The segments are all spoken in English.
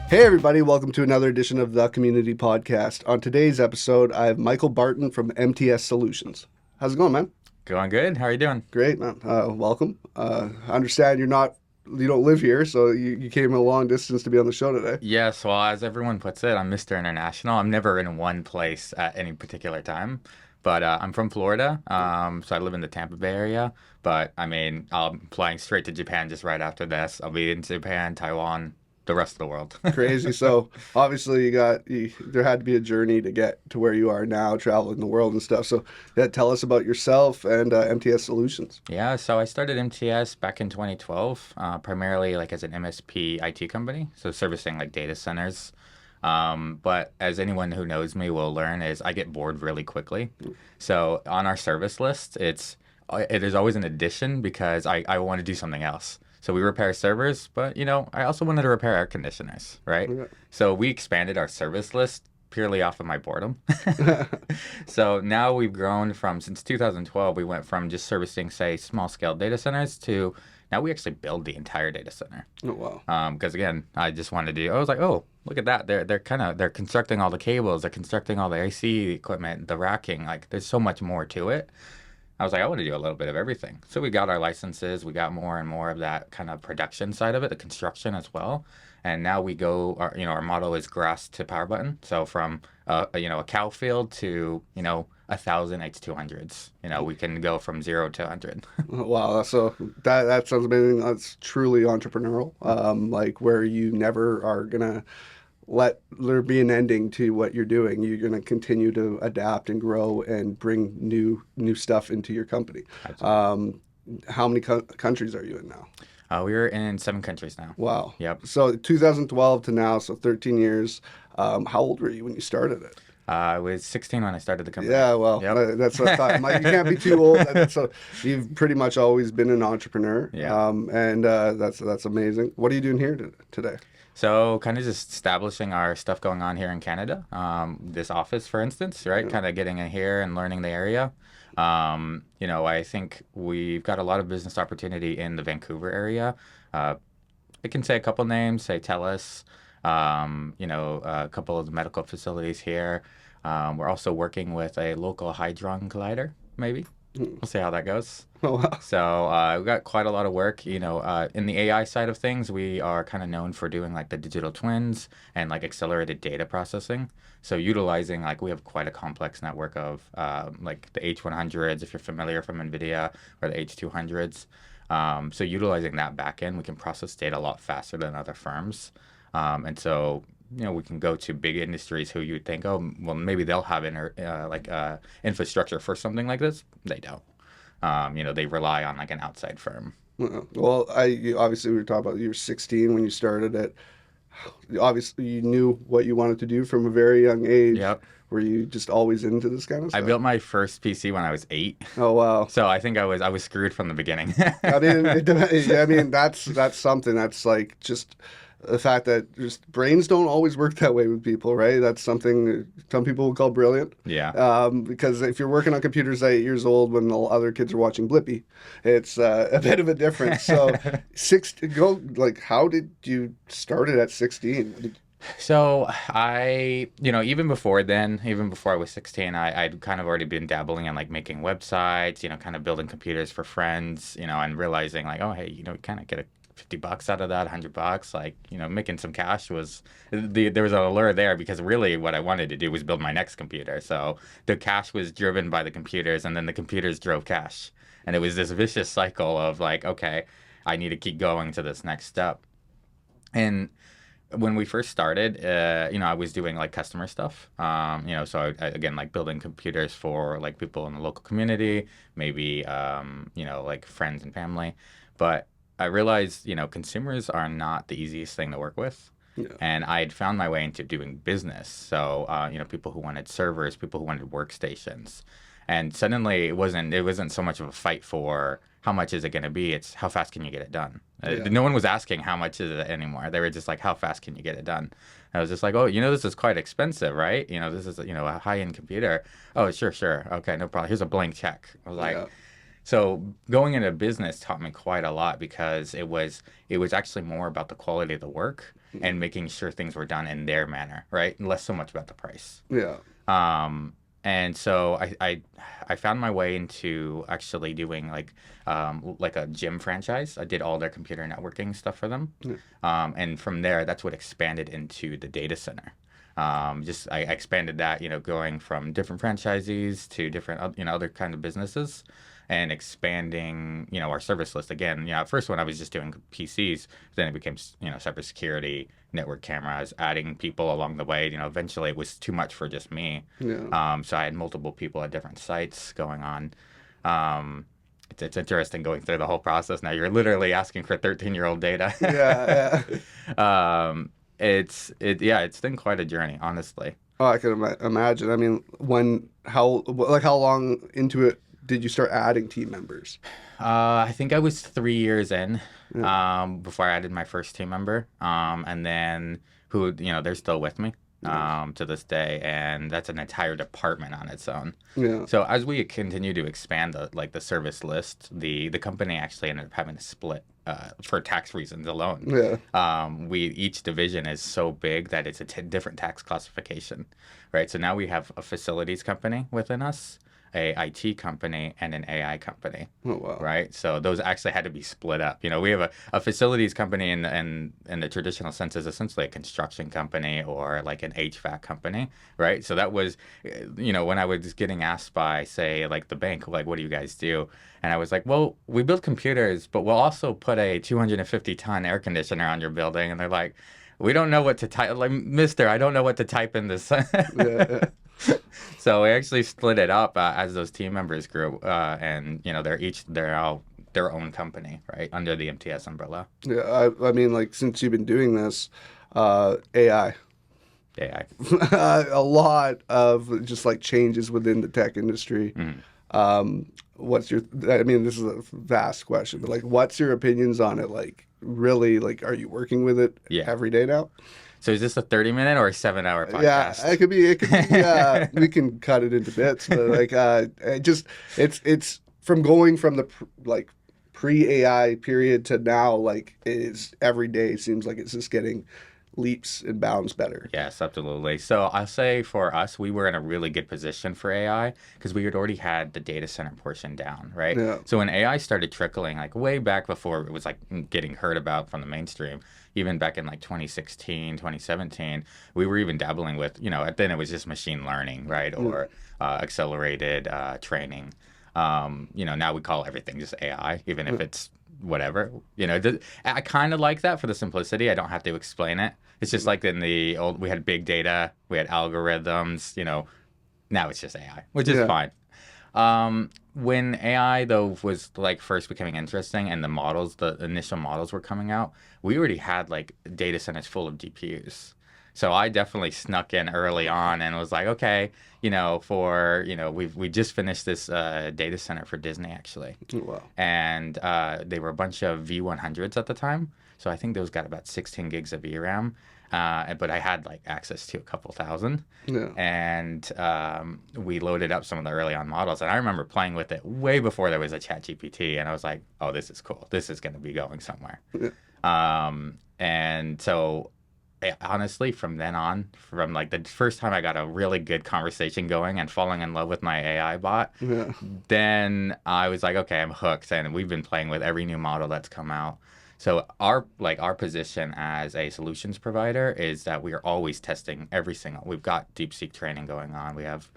Hey everybody, welcome to another edition of the Community Podcast. On today's episode, I have Michael Barton from MTS Solutions. How's it going, man? Going good. How are you doing? Great, man. Welcome. I understand you don't live here, so you came a long distance to be on the show today. Yes, well, as everyone puts it, I'm Mr. International. I'm never in one place at any particular time, but I'm from Florida, so I live in the Tampa Bay area. But I mean, I'm flying straight to Japan just right after this. I'll be in Japan, Taiwan, the rest of the world. Crazy. So obviously there had to be a journey to get to where you are now, traveling the world and stuff. So yeah, tell us about yourself and MTS Solutions. Yeah, so I started MTS back in 2012, primarily like as an MSP IT company, so servicing like data centers. But as anyone who knows me will learn is I get bored really quickly. So on our service list, it is always an addition because I want to do something else. So we repair servers, but I also wanted to repair air conditioners, right? Yeah. So we expanded our service list purely off of my boredom. So now we've grown since 2012, we went from just servicing, say, small scale data centers to now we actually build the entire data center. Oh, wow. Because again, I was like, oh, look at that. They're constructing all the cables, they're constructing all the AC equipment, the racking. Like there's so much more to it. I was like, I want to do a little bit of everything. So we got our licenses, we got more and more of that kind of production side of it, the construction as well. And now our model is grass to power button. So from a cow field to 1,000 H200s. We can go from 0 to 100. Wow, so that sounds amazing. That's truly entrepreneurial. Like where you never are gonna let there be an ending to what you're doing. You're gonna continue to adapt and grow and bring new stuff into your company. Absolutely. How many countries are you in now? We're in 7 countries now. Wow. Yep. So 2012 to now, so 13 years. How old were you when you started it? I was 16 when I started the company. Yeah, well, Yep. that's what I thought. I'm like, you can't be too old. So you've pretty much always been an entrepreneur. Yeah. And that's amazing. What are you doing here today? So kind of just establishing our stuff going on here in Canada. This office, for instance, right? Yeah. Kind of getting in here and learning the area. I think we've got a lot of business opportunity in the Vancouver area. I can say a couple names, say TELUS, a couple of the medical facilities here. We're also working with a local Hydron collider, maybe. We'll see how that goes. Oh, wow. So we've got quite a lot of work. In the AI side of things, we are kind of known for doing like the digital twins and like accelerated data processing. So utilizing like we have quite a complex network of like the H100s, if you're familiar from NVIDIA, or the H200s. So utilizing that backend, we can process data a lot faster than other firms. And so we can go to big industries who you would think, oh, well, maybe they'll have infrastructure for something like this. They don't. They rely on like an outside firm. Well, obviously we were talking about you were 16 when you started it. Obviously, you knew what you wanted to do from a very young age. Yep. Were you just always into this kind of I stuff? built my first PC when I was 8. Oh, wow. So I think I was screwed from the beginning. That's something that's like just the fact that just brains don't always work that way with people, right? That's something some people would call brilliant. Yeah. Because if you're working on computers at 8 years old when the other kids are watching Blippi, it's a bit of a difference. So, how did you start it at 16? So even before then, even before I was 16, I'd kind of already been dabbling in like making websites, kind of building computers for friends, and realizing like, oh, hey, kind of get a $50 out of that, $100, like, making some cash there was an allure there because really what I wanted to do was build my next computer. So the cash was driven by the computers and then the computers drove cash. And it was this vicious cycle of like, okay, I need to keep going to this next step. And when we first started, I was doing like customer stuff. So again, like building computers for like people in the local community, maybe, like friends and family. But I realized, consumers are not the easiest thing to work with. Yeah. And I had found my way into doing business. So, people who wanted servers, people who wanted workstations. And suddenly it wasn't so much of a fight for how much is it going to be? It's how fast can you get it done? Yeah. No one was asking how much is it anymore. They were just like, how fast can you get it done? I was just like, oh, this is quite expensive, right? This is, a high-end computer. Oh, sure. Okay, no problem. Here's a blank check. I was like, Yeah. So going into business taught me quite a lot because it was actually more about the quality of the work and making sure things were done in their manner, right? And less so much about the price. Yeah. Um, and so I found my way into actually doing like a gym franchise. I did all their computer networking stuff for them. Yeah. And from there, that's what expanded into the data center. Just I expanded that, going from different franchisees to different, other kind of businesses and expanding, our service list again. At first when I was just doing PCs, then it became, cybersecurity, network cameras, adding people along the way. Eventually it was too much for just me. Yeah. So I had multiple people at different sites going on. It's interesting going through the whole process now. You're literally asking for 13-year-old data. Yeah. Yeah. It's been quite a journey, honestly. Oh, I can imagine. I mean, how long into it did you start adding team members? I think I was 3 years in, Yeah. before I added my first team member. And then they're still with me, Nice. to this day, and that's an entire department on its own. Yeah. So as we continue to expand the service list, the company actually ended up having to split, for tax reasons alone. Yeah. Each division is so big that it's a different tax classification, right? So now we have a facilities company within us, a IT company, and an AI company, Oh, wow. right? So those actually had to be split up. We have a facilities company in the traditional sense is essentially a construction company or like an HVAC company, right? So that was, when I was getting asked by, say, like the bank, like, what do you guys do? And I was like, well, we build computers, but we'll also put a 250-ton air conditioner on your building. And they're like, we don't know what to type. Like, mister, I don't know what to type in this. Yeah. So we actually split it up, as those team members grew, and they're all their own company, right, under the MTS umbrella. Yeah. I mean, like, since you've been doing this, AI, AI. a lot of just like changes within the tech industry. Mm. What's your, I mean, this is a vast question, but like, what's your opinions on it? Like, really, like, are you working with it Yeah. every day now? So is this a 30-minute or a 7-hour Yeah, podcast? it could be, we can cut it into bits, but like, it's from going from the like pre-AI period to now, like, it is every day seems like it's just getting leaps and bounds better. Yes, absolutely. So I'll say for us, we were in a really good position for AI because we had already had the data center portion down, right? Yeah. So when AI started trickling, like way back before it was like getting heard about from the mainstream, even back in like 2016, 2017, we were even dabbling with, then it was just machine learning, right? Or accelerated training. Now we call everything just AI, even if it's whatever. I kind of like that for the simplicity. I don't have to explain it. It's just like in the old, we had big data, we had algorithms, now it's just AI, which is Yeah. fine. When AI though was like first becoming interesting and the initial models were coming out, we already had like data centers full of GPUs. So I definitely snuck in early on and was like, okay, we just finished this data center for Disney actually, Oh, wow. and they were a bunch of V100s at the time. So I think those got about 16 gigs of VRAM, but I had like access to a couple thousand, Yeah. and we loaded up some of the early on models. And I remember playing with it way before there was a Chat GPT, and I was like, oh, this is cool. This is going to be going somewhere. Yeah. And so honestly, from then on, from like the first time I got a really good conversation going and falling in love with my AI bot, Yeah. then I was like, okay, I'm hooked. And we've been playing with every new model that's come out. So our position as a solutions provider is that we are always testing we've got DeepSeek training going on. We have,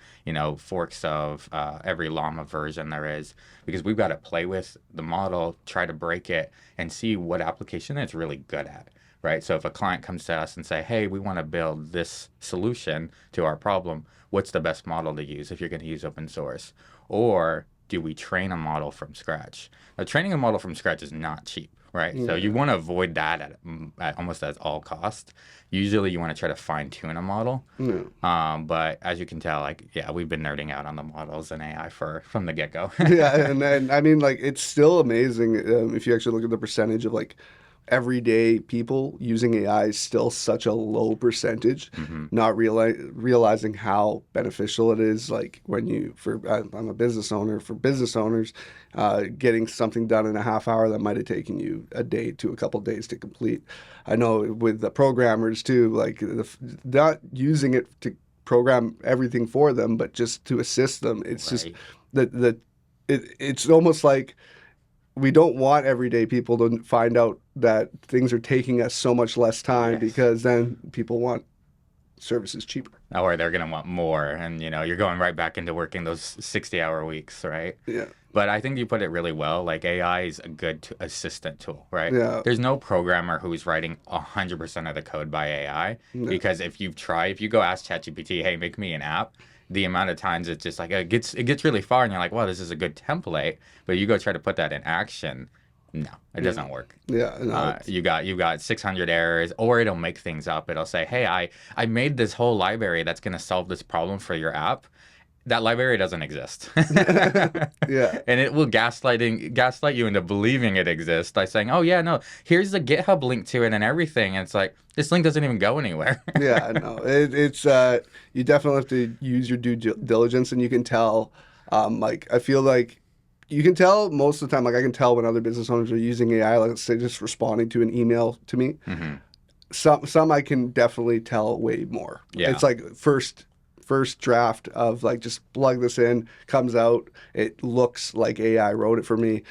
forks of every llama version there is, because we've got to play with the model, try to break it, and see what application it's really good at. Right. So if a client comes to us and say, hey, we want to build this solution to our problem, what's the best model to use if you're going to use open source? Or do we train a model from scratch? Now, training a model from scratch is not cheap, right? So you want to avoid that at almost at all cost. Usually you want to try to fine tune a model. Yeah. But as you can tell, we've been nerding out on the models and AI from the get-go. Yeah, and then I mean, like, it's still amazing if you actually look at the percentage of like everyday people using AI is still such a low percentage, Hmm. not realizing how beneficial it is. Like when I'm a business owner, for business owners, getting something done in a half hour that might have taken you a day to a couple days to complete. I know with the programmers too, like not using it to program everything for them, but just to assist them. It's just Right. it's almost like we don't want everyday people to find out that things are taking us so much less time, Yes. because then people want services cheaper. Or they're gonna want more, and you're going right back into working those 60-hour weeks, right? Yeah. But I think you put it really well. Like AI is a good assistant tool, right? Yeah. There's no programmer who's writing 100% of the code by AI, Yeah. because if you go ask ChatGPT, hey, make me an app, the amount of times it's just like it gets really far, and you're like, wow, this is a good template, but you go try to put that in action, no, it Yeah. doesn't work. Yeah. No, You got 600 errors, or it'll make things up. It'll say, hey, I made this whole library that's going to solve this problem for your app. That library doesn't exist. yeah. And it will gaslight you into believing it exists by saying, oh yeah, no, here's the GitHub link to it and everything. And it's like, this link doesn't even go anywhere. Yeah. No, it's you definitely have to use your due diligence, and you can tell. Like I feel like you can tell most of the time. Like I can tell when other business owners are using AI, like let's say just responding to an email to me. Hmm. Some I can definitely tell way more. Yeah. It's like first draft of like just plug this in, comes out, it looks like AI wrote it for me.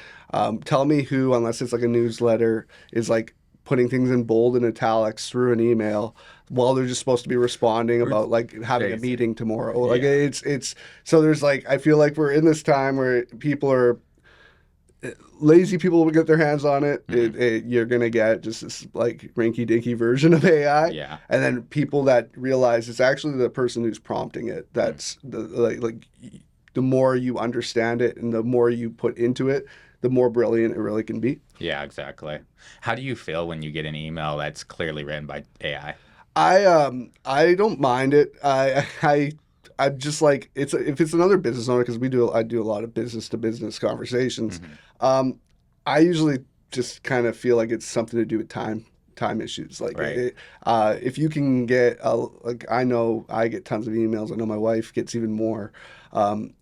Tell me who, unless it's like a newsletter, is like putting things in bold and italics through an email while they're just supposed to be responding about like having a Crazy. meeting tomorrow. Like Yeah. it's so there's like I feel like we're in this time where people are lazy, people will get their hands on it. Mhm. You're gonna get just this like rinky dinky version of AI, Yeah. and then people that realize it's actually the person who's prompting it. Mm. That's like the more you understand it and the more you put into it, the more brilliant it really can be. Yeah, exactly. How do you feel when you get an email that's clearly written by AI? I don't mind it. I'm just like if it's another business owner, because I do a lot of business to business conversations. Hmm. Um, I usually just kind of feel like it's something to do with time issues. Like Right. if you can get like I know I get tons of emails. I know my wife gets even more.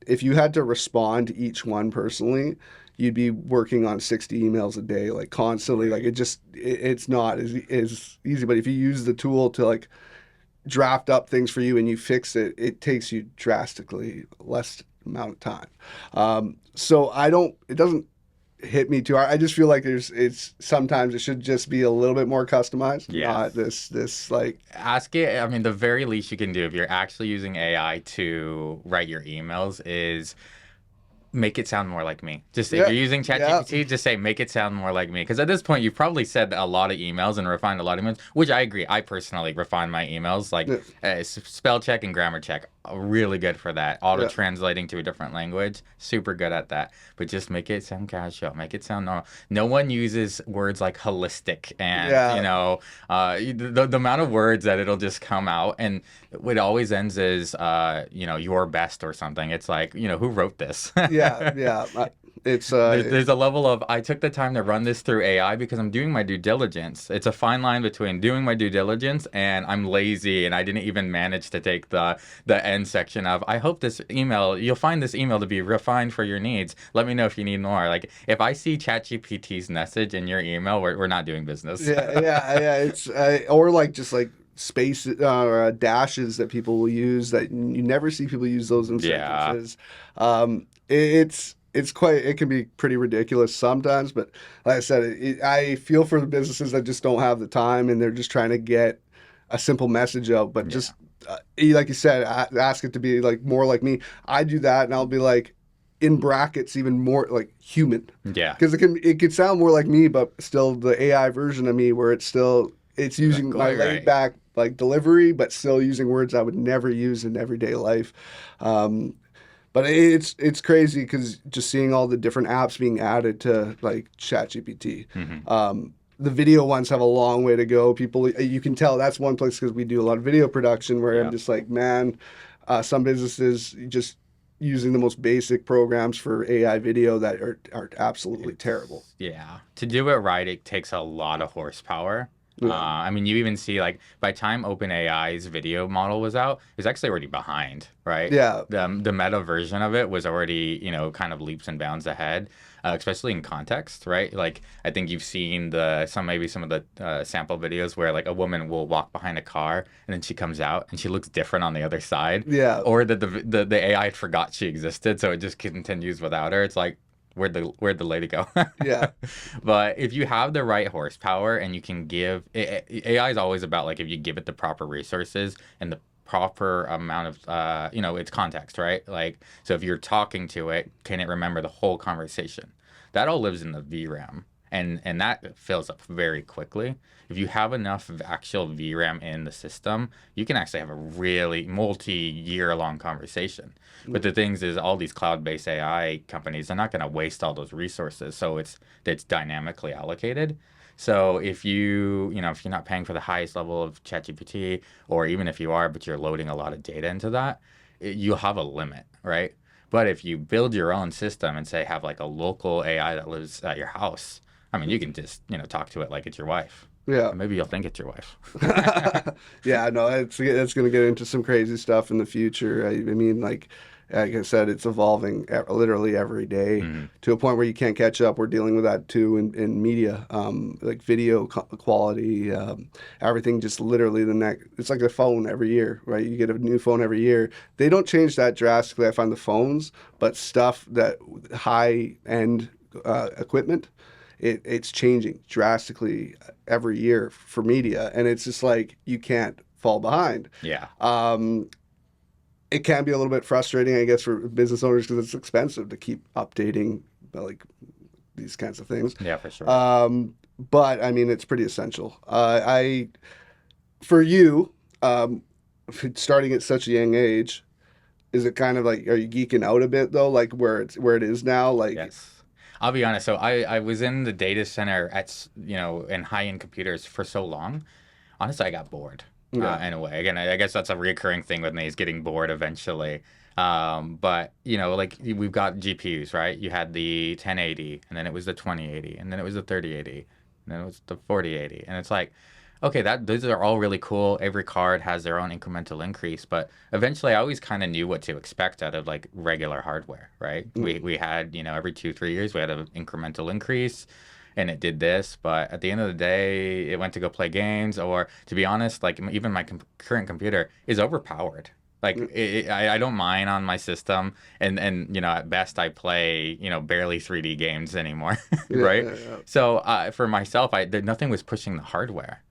If you had to respond to each one personally, you'd be working on 60 emails a day, like constantly. Like it's not as easy. But if you use the tool to like draft up things for you and you fix it, it takes you drastically less amount of time. So it doesn't hit me too hard. I just feel like it's sometimes it should just be a little bit more customized, Yes. not this like, Ask it. I mean, the very least you can do if you're actually using AI to write your emails is make it sound more like me. Just if yeah, you're using yeah, ChatGPT, just say make it sound more like me. Because at this point, you've probably said a lot of emails and refined a lot of emails, which I agree. I personally refine my emails, like yeah, spell check and grammar check. Really good for that. Auto yeah, translating to a different language, super good at that. But just make it sound casual. Make it sound normal. No one uses words like holistic and yeah, the amount of words that it'll just come out, and what always ends is your best or something. It's like, who wrote this? yeah, yeah. It's There's a level of I took the time to run this through AI because I'm doing my due diligence. It's a fine line between doing my due diligence and I'm lazy and I didn't even manage to take the end section of I hope you'll find this email to be refined for your needs. Let me know if you need more. Like if I see ChatGPT's message in your email, we're not doing business. yeah. It's or like just like space or dashes that people will use that you never see people use those in Yeah. sentences. It's quite it can be pretty ridiculous sometimes, but like I said, I feel for the businesses that just don't have the time and they're just trying to get a simple message out, but Yeah. just like you said, ask it to be like more like me. I do that, and I'll be like in brackets even more like human, Yeah. because it can sound more like me, but still the AI version of me where it's using my Exactly laid right. back like delivery, but still using words I would never use in everyday life. Um, but it's crazy because just seeing all the different apps being added to like ChatGPT. Hmm. The video ones have a long way to go. People, you can tell that's one place because we do a lot of video production where I'm Yeah. just like, man, some businesses just using the most basic programs for AI video that are absolutely terrible. Yeah. To do it right, it takes a lot of horsepower. Yeah. I mean, you even see like by the time OpenAI's video model was out, it was actually already behind, right? Yeah. The meta version of it was already, kind of leaps and bounds ahead, especially in context, right? Like I think you've seen some of the sample videos where like a woman will walk behind a car and then she comes out and she looks different on the other side, Yeah. or that the AI forgot she existed, so it just continues without her. It's like where'd the lady go? Yeah. But if you have the right horsepower and you can AI is always about like if you give it the proper resources and the proper amount of its context, right? Like so if you're talking to it, can it remember the whole conversation? That all lives in the VRAM. And that fills up very quickly. If you have enough of actual VRAM in the system, you can actually have a really multi-year long conversation. But the things is all these cloud-based AI companies are not going to waste all those resources. So it's dynamically allocated. So if you're not paying for the highest level of ChatGPT, or even if you are, but you're loading a lot of data into that, you'll have a limit, right? But if you build your own system and say have like a local AI that lives at your house, I mean, you can just, talk to it like it's your wife. Yeah. And maybe you'll think it's your wife. Yeah, no, it's going to get into some crazy stuff in the future. I mean, like I said, it's evolving literally every day Mhm. to a point where you can't catch up. We're dealing with that too in media, like video quality, everything. Just literally it's like a phone every year, right? You get a new phone every year. They don't change that drastically. I find the phones, but stuff that high end equipment. It's changing drastically every year for media, and it's just like you can't fall behind. Yeah. It can be a little bit frustrating, I guess, for business owners because it's expensive to keep updating like these kinds of things. Yeah, for sure. But I meit's pretty essential. For you, starting at such a young age, is it kind of like are you geeking out a bit though, like where it is now, like Yes. I'll be honest. So I was in the data center in high-end computers for so long. Honestly, I got bored yeah, in a way. Again, I guess that's a recurring thing with me is getting bored eventually. But like we've got GPUs, right? You had the 1080, and then it was the 2080, and then it was the 3080, and then it was the 4080, and it's like, okay, that those are all really cool. Every card has their own incremental increase, but eventually, I always kind of knew what to expect out of like regular hardware, right? We had every 2 3 years we had an incremental increase and it did this, but at the end of the day, it went to go play games, or to be honest, like even my current computer is overpowered. Like I don't mind on my system, and at best I play barely 3D games anymore, yeah, right? yeah, yeah. So for myself, nothing was pushing the hardware,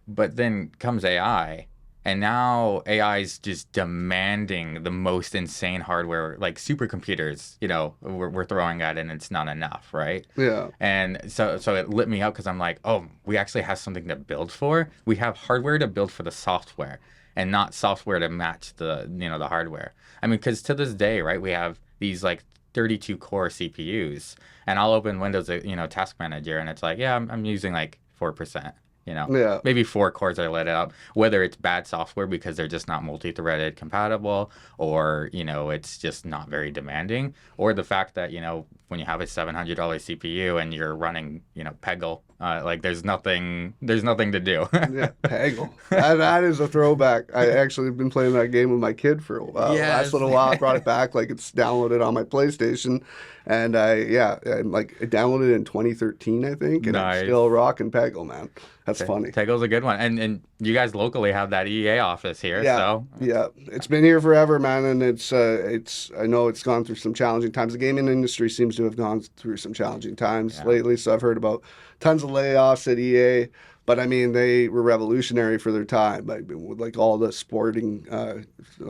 but then comes AI, and now AI is just demanding the most insane hardware, like supercomputers. We're throwing at it, and it's not enough, right? Yeah. And so it lit me up because I'm like, oh, we actually have something to build for. We have hardware to build for the software, and not software to match the hardware. I mean, because to this day, right, we have these like 32 core CPUs, and I'll open Windows, Task Manager, and it's like, yeah, I'm using like 4%. Yeah. Maybe 4 cores are lit up, whether it's bad software because they're just not multi-threaded compatible, or it's just not very demanding, or the fact that when you have a $700 CPU and you're running Peggle, like there's nothing to do. Yeah, Peggle. That is a throwback. I actually have been playing that game with my kid for a while. Last Yes. little while, I brought it back. Like it's downloaded on my PlayStation, and I downloaded it in 2013, I think, and I'm Nice. still rocking Peggle, man. That's funny. Teggle's a good one, and you guys locally have that EA office here, Yeah, so yeah. It's been here forever, man, and it's. I know it's gone through some challenging times. The gaming industry seems to have gone through some challenging times yeah. lately. So I've heard about tons of layoffs at EA, but I mean they were revolutionary for their time. With like all the sporting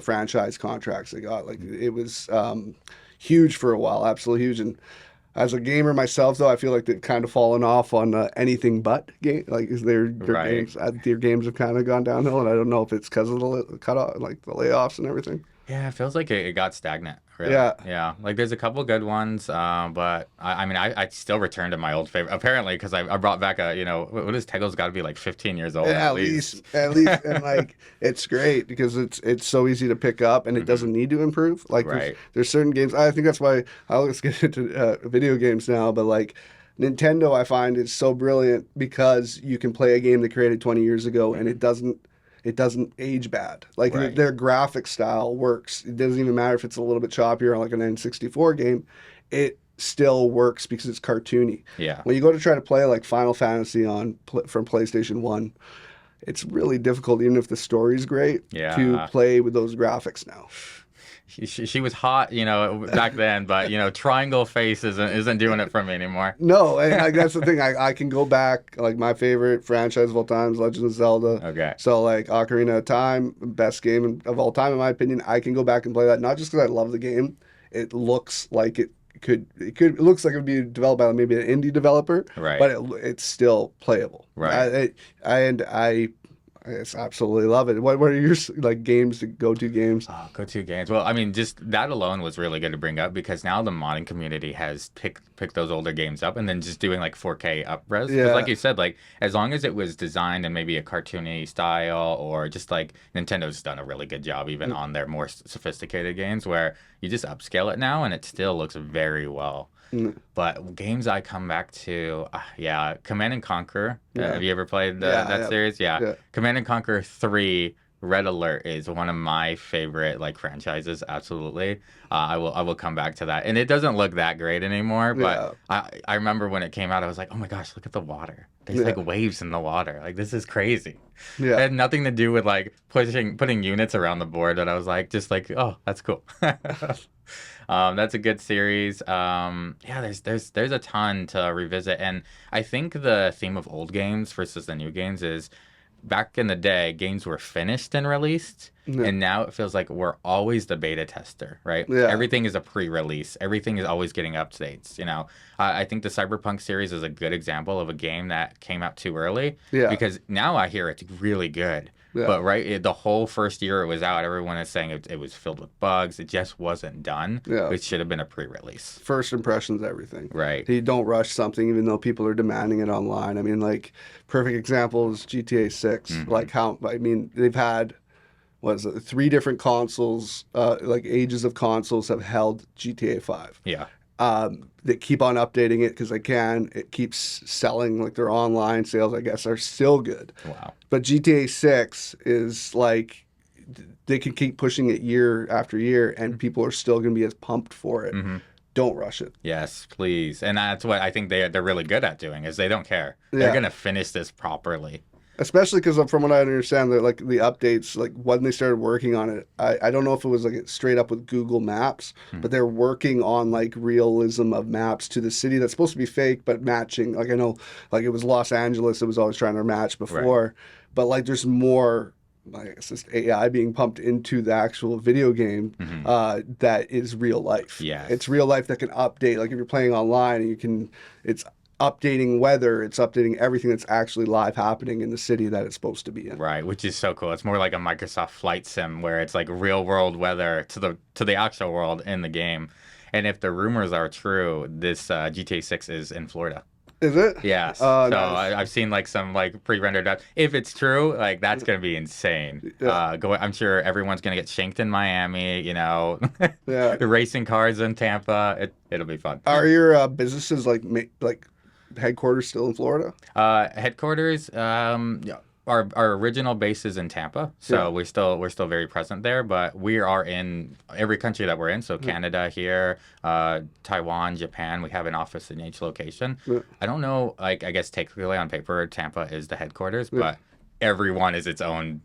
franchise contracts they got, like it was huge for a while, absolutely huge. And as a gamer myself, though, I feel like they've kind of fallen off on anything but game. Like Right. their games have kind of gone downhill, and I don't know if it's because of the cut off, like the layoffs and everything. Yeah, it feels like it got stagnant, really. Yeah. Yeah, like there's a couple good ones, but I mean, I still return to my old favorite, apparently, because I brought back a, what is Tego's got to be like 15 years old at least. At least, and like it's great because it's so easy to pick up and it Hmm. doesn't need to improve. Like Right. there's certain games. I think that's why I always get into video games now. But like Nintendo, I find is so brilliant because you can play a game they created 20 years ago and Hmm. it doesn't age bad. Like Right. their graphic style works. It doesn't even matter if it's a little bit choppier, like an N64 game. It still works because it's cartoony. Yeah. When you go to try to play like Final Fantasy from PlayStation 1, it's really difficult, even if the story's great, to Yeah. play with those graphics now. She was hot, back then, but triangle face isn't doing it for me anymore. No, and like that's the thing. I can go back, like my favorite franchise of all time is Legend of Zelda. Okay. So like Ocarina of Time, best game of all time in my opinion. I can go back and play that not just because I love the game. It looks like it looks like it would be developed by maybe an indie developer, Right. but it's still playable. Right. I just absolutely love it. What are your like go-to games? Oh, go-to games. Well, I mean, just that alone was really good to bring up because now the modding community has picked those older games up and then just doing like 4K up-res. Because Yeah. like you said, like as long as it was designed in maybe a cartoony style or just like Nintendo's done a really good job even on their more sophisticated games where you just upscale it now and it still looks very well. Mm. But games I come back to, yeah, Command and Conquer. Yeah. Have you ever played Yeah, that yeah. series? Yeah. Yeah. Command and Conquer 3 Red Alert is one of my favorite like franchises. Absolutely. I will come back to that. And it doesn't look that great anymore, but I remember when it came out, I was like, oh my gosh, look at the water. There's Yeah. like waves in the water. Like this is crazy. It Yeah. had nothing to do with like putting units around the board, but I was like, just like, oh, that's cool. That's a good series. Yeah, there's a ton to revisit, and I think the theme of old games versus the new games is back in the day, games were finished and released, Yeah. and now it feels like we're always the beta tester, right? Yeah. Everything is a pre-release. Everything is always getting updates. I think the Cyberpunk series is a good example of a game that came out too early. Yeah. Because now I hear it's really good. Yeah. But the whole first year it was out, everyone is saying it was filled with bugs. It just wasn't done. Yeah. It should have been a pre-release. First impressions, everything. Right. You don't rush something, even though people are demanding it online. I mean, like, perfect example is GTA 6. Mhm. Like, they've had, what is it, 3 different consoles, like, ages of consoles have held GTA 5. Yeah. They keep on updating it because they can. It keeps selling, like, their online sales, I guess, are still good. Wow. But GTA 6 is like, they can keep pushing it year after year, and people are still going to be as pumped for it. Hmm. Don't rush it. Yes, please. And that's what I think they're really good at doing is they don't care. Yeah. They're gonna finish this properly. Especially because from what I understand, they're like the updates, like when they started working on it, I don't know if it was like straight up with Google Maps, but they're working on like realism of maps to the city that's supposed to be fake, but matching. Like I know, like it was Los Angeles, it was always trying to match before, but like there's more. Like it's just AI being pumped into the actual video game that is real life. Yes. It's real life that can update. Like if you're playing online, it's updating weather, it's updating everything that's actually live happening in the city that it's supposed to be in. Right, which is so cool. It's more like a Microsoft flight sim where it's like real world weather to the actual world in the game. And if the rumors are true, this GTA 6 is in Florida. Is it? Yes. Oh, So nice. I've seen like some like pre-rendered. If it's true, like that's gonna be insane. Yeah. I'm sure everyone's gonna get shanked in Miami. Yeah. Racing cars in Tampa. It'll be fun. Are your businesses like headquarters still in Florida? Headquarters. Yeah, our original base is in Tampa, so Yeah. we're still very present there. But we are in every country that we're in. So Canada here, Taiwan, Japan. We have an office in each location. Yeah. I don't know. Like I guess technically on paper, Tampa is the headquarters, but everyone is its own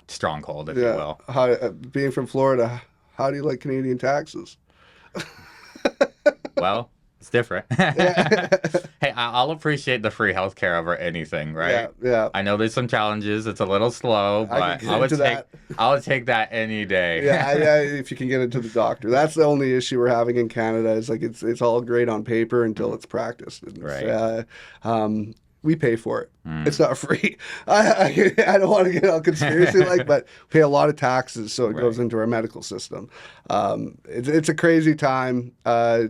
stronghold, if you Yeah. will. How being from Florida, how do you like Canadian taxes? Well, it's different. Hey, I'll appreciate the free healthcare over anything, right? Yeah. Yeah. I know there's some challenges. It's a little slow, I but can get into that. I would take that any day. Yeah, if you can get into the doctor. That's the only issue we're having in Canada is like it's all great on paper until it's practiced. And Right. we pay for it. It's Mm, not free. I don't want to get all conspiracy like, but we pay a lot of taxes, so it goes right. into our medical system. It's a crazy time. I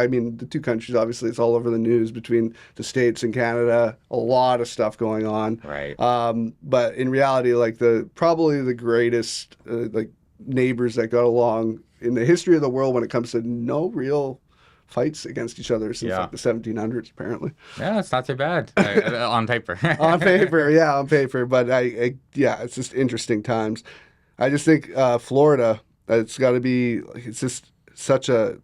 mean, the two countries, obviously, it's all over the news between the States and Canada, a lot of stuff going on. Right. But in reality, like probably the greatest like neighbors that got along in the history of the world when it comes to no real fights against each other since Yeah. like the 1700s, apparently. Yeah, it's not too bad on paper. On paper, yeah, on paper. But yeah, it's just interesting times. I just think Florida, it's got to be, like, it's just such a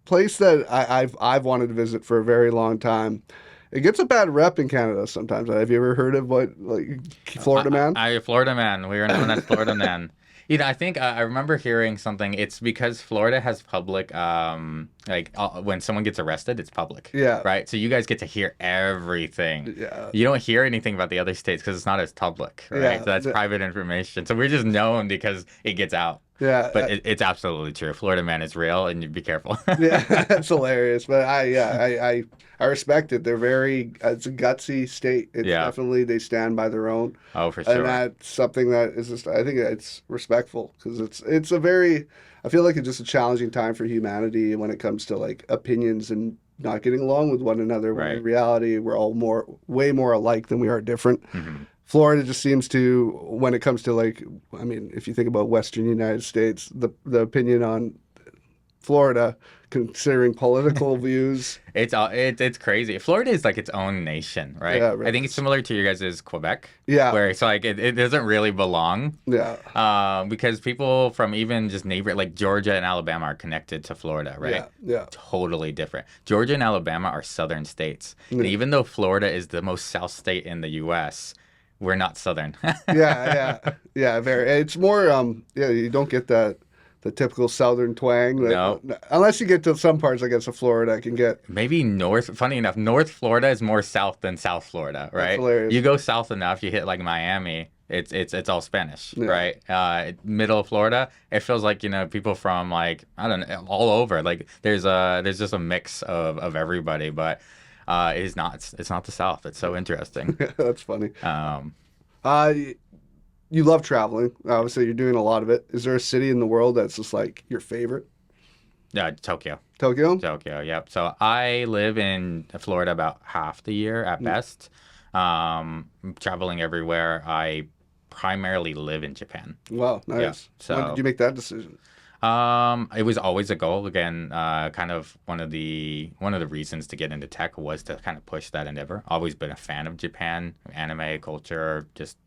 place that I've wanted to visit for a very long time. It gets a bad rep in Canada sometimes. Have you ever heard of what like Florida man? Florida man. We were known as Florida man. I think I remember hearing something. It's because Florida has public, like when someone gets arrested, it's public, Yeah, right? So you guys get to hear everything. yeah, You don't hear anything about the other states because it's not as public, right? yeah, So that's private information. So we're just known because it gets out. yeah. But it's absolutely true. Florida man is real, and you be careful. Yeah, that's hilarious. But I respect it. They're very it's a gutsy state. It's Yeah. definitely they stand by their own, Oh, for and sure. that's something that is just I think it's respectful because it's a very I feel like it's just a challenging time for humanity when it comes to like opinions and not getting along with one another. When in Right. reality, we're all way more alike than we are different. Hmm. Florida just seems to, when it comes to like, I mean, if you think about Western United States, the opinion on Florida, considering political views. It's crazy. Florida is like its own nation, right? Yeah, it I really think it's is. similar to your guys' Quebec, Yeah, where it's like it doesn't really belong. yeah, Because people from even just neighbor like Georgia and Alabama are connected to Florida, right? yeah, yeah, Totally different. Georgia and Alabama are southern states. And yeah, even though Florida is the most south state in the US, we're not southern. yeah, yeah. Very. It's more. Yeah, you don't get the typical Southern twang. No. Unless you get to some parts, I guess, of Florida, I can get. Maybe funny enough, North Florida is more south than South Florida, That's right? hilarious. You go south enough, you hit like Miami, it's all Spanish, Yeah. right? Middle of Florida, it feels like, people from like, I don't know, all over. Like there's just a mix of everybody, but it's not the South. It's so interesting. That's funny. Um, Uh, you love traveling. Obviously, you're doing a lot of it. Is there a city in the world that's just like your favorite? yeah, Tokyo. Tokyo? Tokyo, yep. So I live in Florida about half the year at best. Traveling everywhere. I primarily live in Japan. Wow, Yeah. nice. When So did you make that decision? it was always a goal. Again, kind of one of the reasons to get into tech was to kind of push that endeavor. Always been a fan of Japan, anime culture, just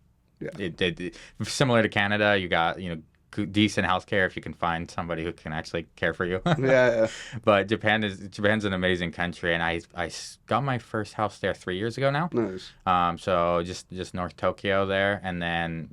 Yeah. similar to Canada. You got decent healthcare if you can find somebody who can actually care for you. Yeah, But Japan's an amazing country, and I got my first house there 3 years ago now. nice. So just North Tokyo there, and then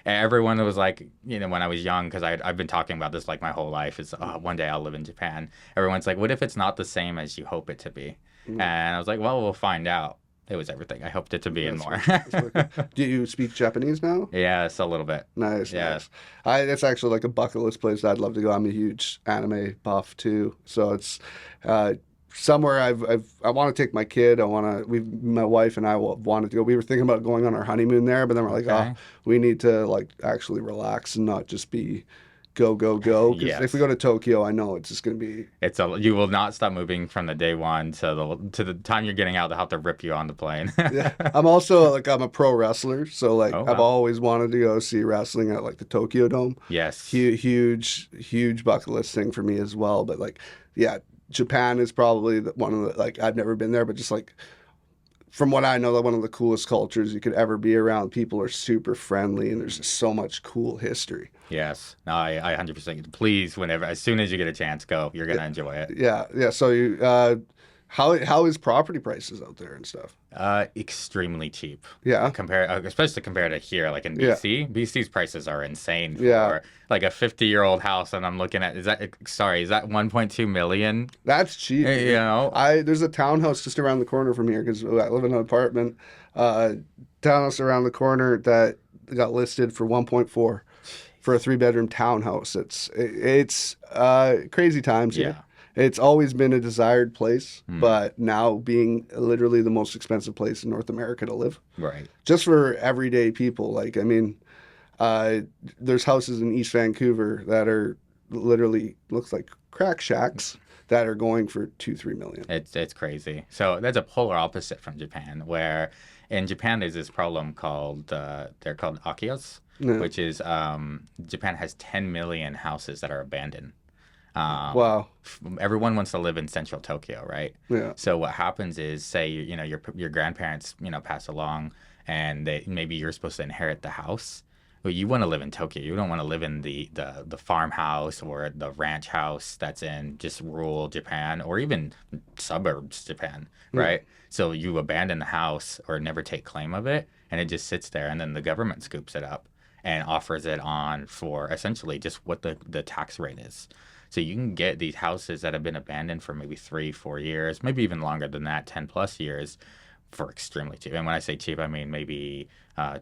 everyone was like, when I was young, because I've been talking about this like my whole life, is one day I'll live in Japan. Everyone's like, what if it's not the same as you hope it to be? Mm. And I was like, well, we'll find out. It was everything I hoped it to be and That's more. That's really cool. Do you speak Japanese now? Yes, a little bit. Nice, Yeah. nice. It's actually like a bucket list place I'd love to go. I'm a huge anime buff too, so it's somewhere I want to take my kid. My wife and I wanted to go. We were thinking about going on our honeymoon there, but then we're like, Okay. oh, we need to like actually relax and not just be go go go. Because Yes. if we go to Tokyo, I know it's just gonna be. You will not stop moving from the day one to the time you're getting out. They'll have to rip you on the plane. Yeah, I'm a pro wrestler, so like Oh, I've wow. always wanted to go see wrestling at like the Tokyo Dome. Yes. Huge bucket list thing for me as well. But like, yeah, Japan is probably one of the like I've never been there, but just like from what I know, that one of the coolest cultures you could ever be around. People are super friendly, and there's just so much cool history. Yes. No, I 100%. Please, as soon as you get a chance, go. You're gonna enjoy it. Yeah, yeah. So you, how is property prices out there and stuff? Extremely cheap. Yeah, Especially compared to here, like in yeah, BC. BC's prices are insane yeah. for like a 50-year-old house, and I'm looking at is that 1.2 million? That's cheap. You know, There's a townhouse just around the corner from here because I live in an apartment. Townhouse around the corner that got listed for 1.4 for a 3-bedroom townhouse. It's crazy times here. Yeah. It's always been a desired place, Hmm. but now being literally the most expensive place in North America to live, Right. just for everyday people. Like, I mean, uh, there's houses in East Vancouver that are literally looks like crack shacks that are going for 2-3 million. It's crazy. So that's a polar opposite from Japan, where in Japan there's this problem called they're called akiyas, Yeah. which is Japan has 10 million houses that are abandoned. Wow. Everyone wants to live in central Tokyo, right? Yeah. So what happens is, say your grandparents pass along, and maybe you're supposed to inherit the house. Well, you want to live in Tokyo. You don't want to live in the farmhouse or the ranch house that's in just rural Japan or even suburbs Japan, Yeah. right? So you abandon the house or never take claim of it, and it just sits there, and then the government scoops it up and offers it on for essentially just what the tax rate is. So you can get these houses that have been abandoned for maybe 3, 4 years, maybe even longer than that, 10 plus years, for extremely cheap. And when I say cheap, I mean maybe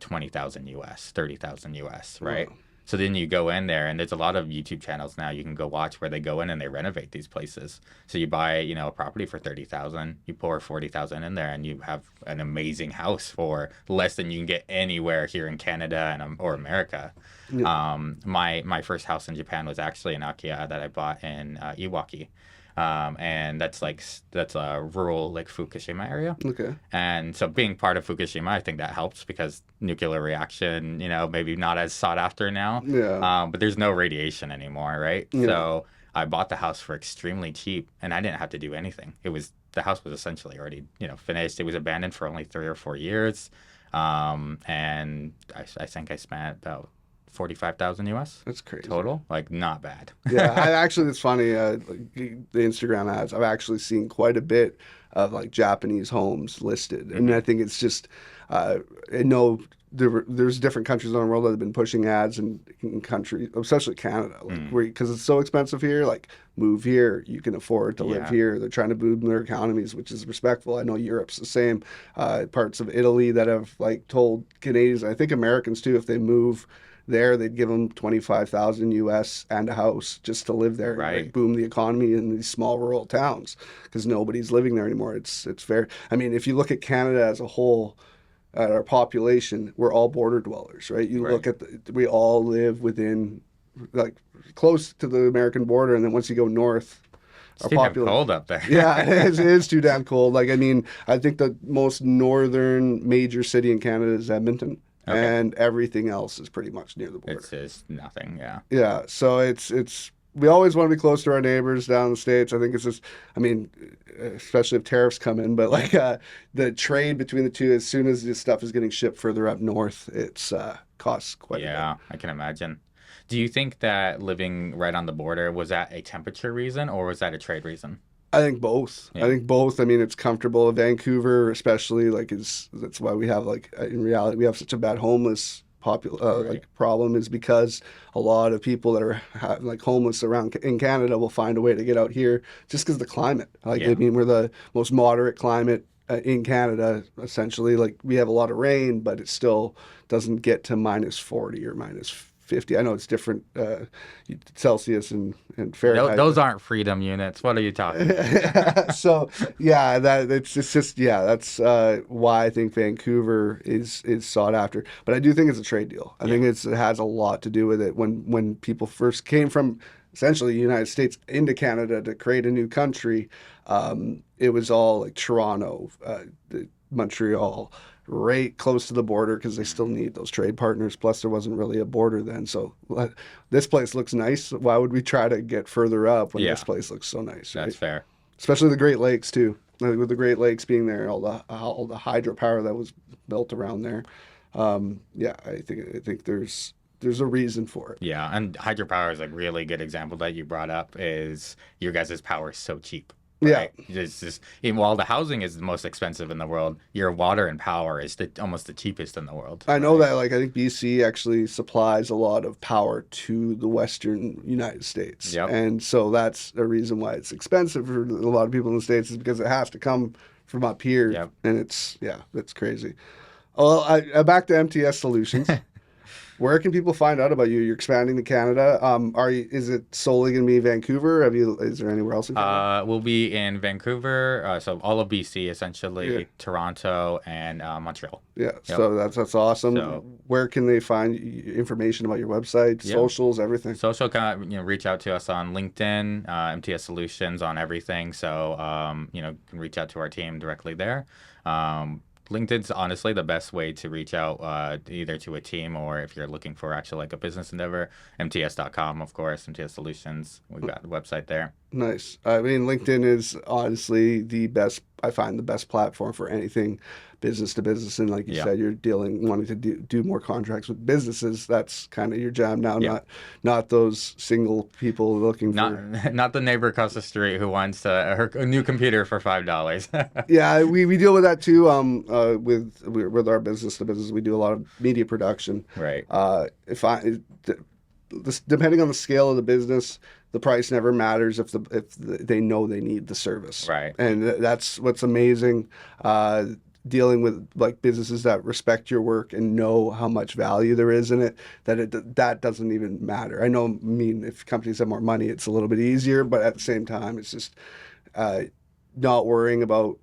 20,000 US, 30,000 US, right? Wow. So then you go in there, and there's a lot of YouTube channels now you can go watch where they go in and they renovate these places. So you buy, a property for 30,000, you pour 40,000 in there, and you have an amazing house for less than you can get anywhere here in Canada or America. Yeah. My first house in Japan was actually an Akia that I bought in Iwaki, and that's a rural like Fukushima area. Okay. And so being part of Fukushima, I think that helps because nuclear reaction, maybe not as sought after now, Yeah. but there's no radiation anymore, right? Yeah. So I bought the house for extremely cheap, and I didn't have to do anything. The house was essentially already, finished. It was abandoned for only 3 or 4 years, and I think I spent about 45,000 US That's crazy. total. Like not bad. Yeah, it's funny. Like, the Instagram ads, I've actually seen quite a bit of like Japanese homes listed, and Hmm. I think it's just, I know there's different countries in the world that have been pushing ads in countries, especially Canada, like Mm. where because it's so expensive here. Like move here, you can afford to live Yeah. here. They're trying to boom their economies, which is respectful. I know Europe's the same. Parts of Italy that have like told Canadians, I think Americans too, if they move there, they'd give them 25,000 US and a house just to live there and like Right. boom the economy in these small rural towns because nobody's living there anymore. It's fair. I mean, if you look at Canada as a whole, at our population, we're all border dwellers, right? You Right. look at we all live within like close to the American border, and then once you go north, It's our too damn population. cold up there. Yeah, it is too damn cold. Like, I mean, I think the most northern major city in Canada is Edmonton, Okay. and everything else is pretty much near the border. It's just nothing. Yeah. Yeah, so it's we always want to be close to our neighbors down in the States. I think it's just, I mean, especially if tariffs come in, but like the trade between the two, as soon as this stuff is getting shipped further up north, it's costs quite a bit. Yeah, I can imagine. Do you think that living right on the border was that a temperature reason or was that a trade reason? I think both. I Yeah. think both. I mean, it's comfortable. Vancouver, especially, like, is that's why we have like in reality we have such a bad homeless Right. like problem is because a lot of people that are like homeless around in Canada will find a way to get out here just because the climate. Like, I Yeah. mean, we're the most moderate climate in Canada essentially. Like, we have a lot of rain, but it still doesn't get to -40 or -50. I know it's different Celsius and Fahrenheit. Those aren't freedom units. What are you talking about? So yeah, that it's just yeah, that's why I think Vancouver is sought after. But I do think it's a trade deal. I Yeah. think it has a lot to do with it. When people first came from essentially the United States into Canada to create a new country, it was all like Toronto, Montreal, right close to the border because they still need those trade partners. Plus, there wasn't really a border then. So this place looks nice. Why would we try to get further up when Yeah, this place looks so nice, right? that's fair. Especially the Great Lakes too. Like, with the Great Lakes being there, all the hydropower that was built around there. Yeah, I think there's a reason for it. Yeah, and hydropower is a really good example that you brought up is your guys' power is so cheap, Yeah, right? It's just even while the housing is the most expensive in the world, your water and power is almost the cheapest in the world, I know right? that. Like, I think BC actually supplies a lot of power to the Western United States, Yep. and so that's a reason why it's expensive for a lot of people in the States is because it has to come from up here, Yep. and it's crazy. Well, back to MTS Solutions. Where can people find out about you? You're expanding to Canada. Is it solely going to be Vancouver? Is there anywhere else in Canada? We'll be in Vancouver, so all of BC Yeah. essentially, Toronto, and Montreal. Yeah, Yep. so that's awesome. So Where can they find information about your website, yeah. socials, everything? Social, kind of, reach out to us on LinkedIn, MTS Solutions on everything. So, can reach out to our team directly there. LinkedIn's honestly the best way to reach out, either to a team or if you're looking for actually like a business endeavor. MTS.com, of course, MTS Solutions. We've got the website there. Nice. I mean, LinkedIn is honestly the best, I find the best platform for anything business to business. And like you Yeah. said, you're wanting to do more contracts with businesses. That's kind of your jam now, Yeah. not those single people looking Not for. not the neighbor across the street who wants a new computer for $5. Yeah, we deal with that too. With our business to business, we do a lot of media production. Right. If I depending on the scale of the business, the price never matters they know they need the service. Right. And that's what's amazing. Dealing with like businesses that respect your work and know how much value there is in it, that doesn't even matter. I know, I mean, if companies have more money, it's a little bit easier, but at the same time, it's just not worrying about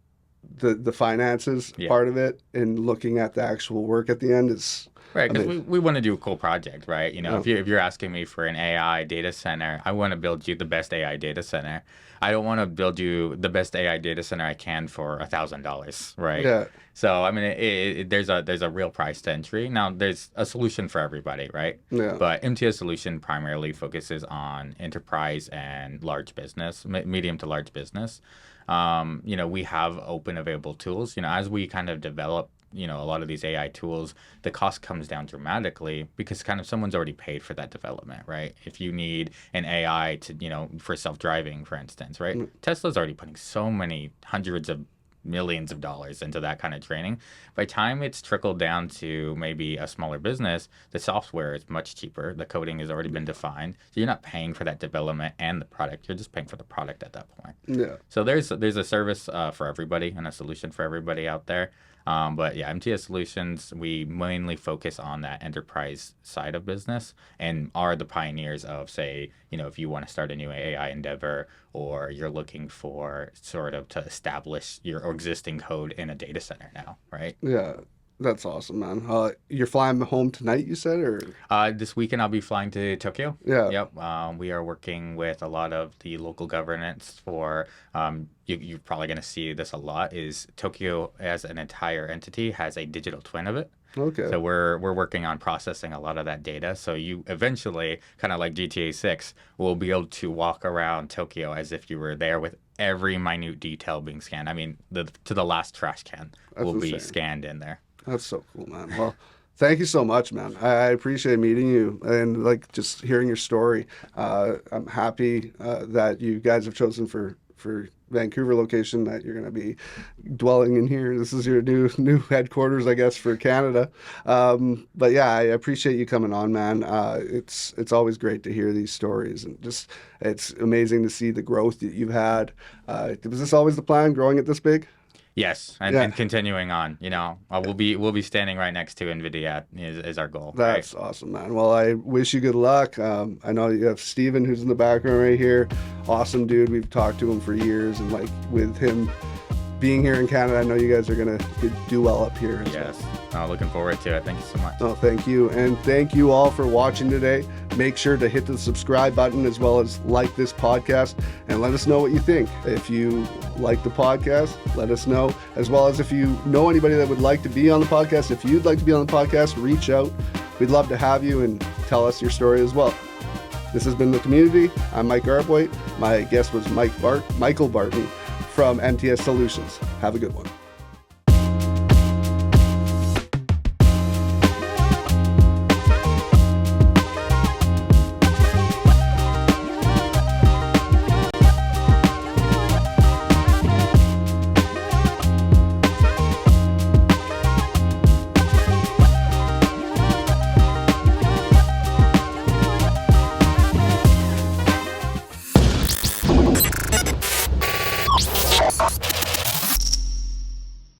the finances Yeah. part of it and looking at the actual work at the end is. Right, I because mean, we want to do a cool project, right? yeah, If you're asking me for an AI data center, I want to build you the best AI data center. I don't want to build you the best AI data center I can for $1,000, right? yeah, So I mean, there's a real price to entry. Now there's a solution for everybody, right? yeah, But MTS Solution primarily focuses on enterprise and large business, medium to large business. We have open available tools. As we kind of develop a lot of these AI tools, the cost comes down dramatically because kind of someone's already paid for that development, right? If you need an AI for self-driving, for instance, right? mm, Tesla's already putting so many hundreds of millions of dollars into that kind of training. By the time it's trickled down to maybe a smaller business, the software is much cheaper. The coding has already been defined. So you're not paying for that development and the product. You're just paying for the product at that point. yeah. So there's a service for everybody and a solution for everybody out there. But yeah, MTS Solutions, we mainly focus on that enterprise side of business and are the pioneers of, say, if you want to start a new AI endeavor or you're looking for sort of to establish your existing code in a data center now, right? Yeah, that's awesome, man. You're flying home tonight, you said, or This weekend I'll be flying to Tokyo. yeah, Yep. We are working with a lot of the local governance for, you're probably going to see this a lot, is Tokyo as an entire entity has a digital twin of it. okay, So we're working on processing a lot of that data. So you eventually, kind of like GTA 6, will be able to walk around Tokyo as if you were there with every minute detail being scanned. I mean, to the last trash can That's will be insane. scanned in there. That's so cool, man. Well, thank you so much, man. I appreciate meeting you and like just hearing your story. I'm happy that you guys have chosen for Vancouver location, that you're going to be dwelling in here. This is your new headquarters, I guess, for Canada. But yeah, I appreciate you coming on, man. It's always great to hear these stories, and just it's amazing to see the growth that you've had. Was this always the plan, growing it this big? Yes, and, Yeah. and continuing on, we'll be standing right next to NVIDIA is our goal, right? That's awesome, man. Well, I wish you good luck. I know you have Steven who's in the background right here. Awesome dude. We've talked to him for years, and like with him being here in Canada, I know you guys are gonna do well up here as Yes. Looking forward to it. Thank you so much. well. Oh, thank you, and thank you all for watching today. Make sure to hit the subscribe button as well as like this podcast, and let us know what you think. If you like the podcast, let us know. As well as if you know anybody that would like to be on the podcast, if you'd like to be on the podcast, reach out. We'd love to have you and tell us your story as well. This has been The Community. I'm Mike Arboit. My guest was Michael Barton from MTS Solutions. Have a good one.